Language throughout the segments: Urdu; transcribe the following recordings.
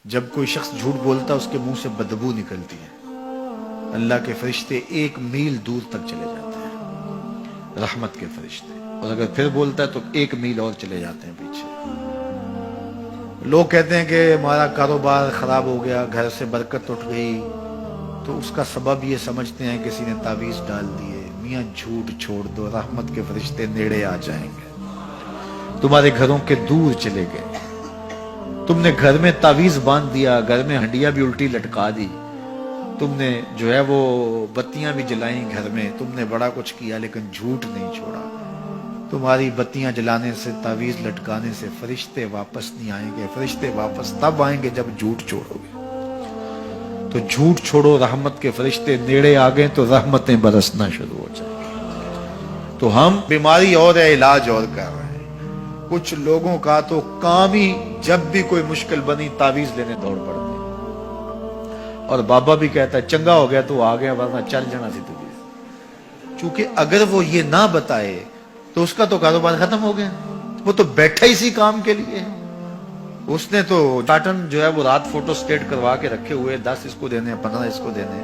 جب کوئی شخص جھوٹ بولتا ہے اس کے منہ سے بدبو نکلتی ہے، اللہ کے فرشتے 1 میل دور تک چلے جاتے ہیں، رحمت کے فرشتے، اور اگر پھر بولتا ہے تو 1 میل اور چلے جاتے ہیں پیچھے۔ لوگ کہتے ہیں کہ ہمارا کاروبار خراب ہو گیا، گھر سے برکت اٹھ گئی، تو اس کا سبب یہ سمجھتے ہیں کسی نے تعویذ ڈال دیے۔ میاں جھوٹ چھوڑ دو، رحمت کے فرشتے نیڑے آ جائیں گے، تمہارے گھروں کے دور چلے گئے۔ تم نے گھر میں تعویذ باندھ دیا، گھر میں ہنڈیاں بھی الٹی لٹکا دی، تم نے جو ہے وہ بتیاں بھی جلائیں گھر میں، تم نے بڑا کچھ کیا، لیکن جھوٹ نہیں چھوڑا۔ تمہاری بتیاں جلانے سے، تعویذ لٹکانے سے فرشتے واپس نہیں آئیں گے۔ فرشتے واپس تب آئیں گے جب جھوٹ چھوڑو گے۔ تو جھوٹ چھوڑو، رحمت کے فرشتے نیڑے آ گئے تو رحمتیں برسنا شروع ہو جائیں۔ تو ہم بیماری اور ہے، علاج اور کر رہے ہیں۔ کچھ لوگوں کا تو کام ہی جب بھی کوئی مشکل بنی تعویذ لینے دوڑ پڑتے ہیں، اور بابا بھی کہتا ہے چنگا ہو گیا تو آ گیا، ورنہ چل جانا سی تجھے۔ چونکہ اگر وہ یہ نہ بتائے تو اس کا تو کاروبار ختم ہو گیا، وہ تو بیٹھا اسی کام کے لیے۔ اس نے تو ٹاٹن جو ہے وہ رات فوٹو سٹیٹ کروا کے رکھے ہوئے، 10 اس کو دینے، 15 اس کو دینے،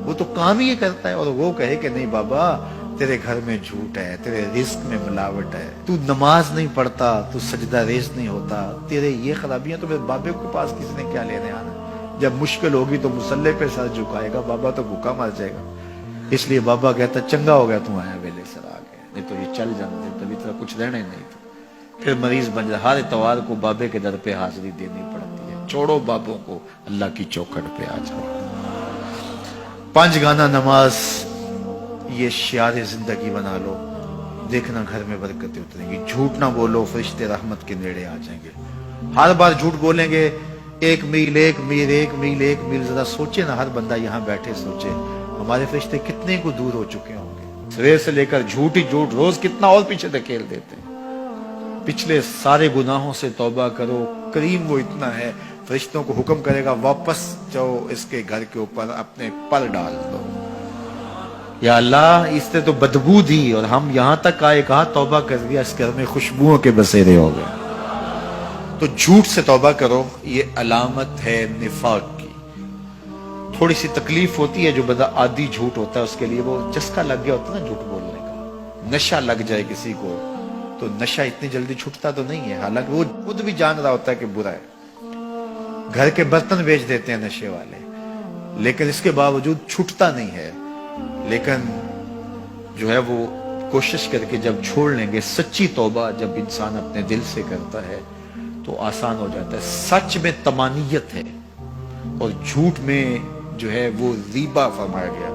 وہ تو کام ہی یہ کرتا ہے۔ اور وہ کہے کہ نہیں بابا تیرے گھر میں جھوٹ ہے، تیرے رزق میں ملاوٹ ہے، تو نماز نہیں پڑھتا، تو سجدہ ریز نہیں ہوتا، تیرے یہ خرابیاں، تو میرے بابے کے پاس کس نے کیا لینے آنا؟ جب مشکل ہوگی تو مصلے پہ سر جھکائے گا، بابا تو بھوکا مر جائے گا۔ اس لیے بابا کہتا چنگا ہو گیا تم آیا ویلے سر آ گیا، نہیں تو یہ چل جانا، تبھی طرح کچھ رہنا ہی نہیں تھا۔ پھر مریض بن جائے، ہر اتوار کو بابے کے در پہ حاضری دینی پڑتی ہے۔ چھوڑو بابوں کو، اللہ کی چوکھٹ پہ آ جاؤ۔ 5 گانا نماز یہ شعار زندگی بنا لو، دیکھنا گھر میں برکتیں اتریں گی۔ جھوٹ نہ بولو، فرشتے رحمت کے نیڑے آ جائیں گے۔ ہر بار جھوٹ بولیں گے 1 میل 1 میل 1 میل 1 میل، ذرا سوچے نا، ہر بندہ یہاں بیٹھے سوچے ہمارے فرشتے کتنے کو دور ہو چکے ہوں گے۔ سویر سے لے کر جھوٹ ہی جھوٹ، روز کتنا اور پیچھے دھکیل دیتے ہیں۔ پچھلے سارے گناہوں سے توبہ کرو، کریم وہ اتنا ہے، فرشتوں کو حکم کرے گا واپس جاؤ، اس کے گھر کے اوپر اپنے پر ڈال دو۔ یا اللہ اس نے تو بدبو دی اور ہم یہاں تک آئے، کہا توبہ کر دیا، اس گھر میں خوشبوؤں کے بسیرے ہو گئے۔ تو جھوٹ سے توبہ کرو، یہ علامت ہے نفاق کی۔ تھوڑی سی تکلیف ہوتی ہے، جو بندہ عادی جھوٹ ہوتا ہے اس کے لیے وہ چسکا لگ گیا ہوتا ہے نا جھوٹ بولنے کا۔ نشہ لگ جائے کسی کو تو نشہ اتنی جلدی چھٹتا تو نہیں ہے، حالانکہ وہ خود بھی جان رہا ہوتا ہے کہ برا ہے۔ گھر کے برتن بیچ دیتے ہیں نشے والے، لیکن اس کے باوجود چھٹتا نہیں ہے۔ لیکن جو ہے وہ کوشش کر کے جب چھوڑ لیں گے، سچی توبہ جب انسان اپنے دل سے کرتا ہے تو آسان ہو جاتا ہے۔ سچ میں طمانیت ہے، اور جھوٹ میں جو ہے وہ ریبہ فرمایا گیا،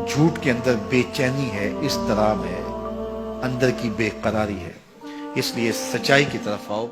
جھوٹ کے اندر بے چینی ہے، اضطراب ہے، اندر کی بے قراری ہے۔ اس لیے سچائی کی طرف آؤ۔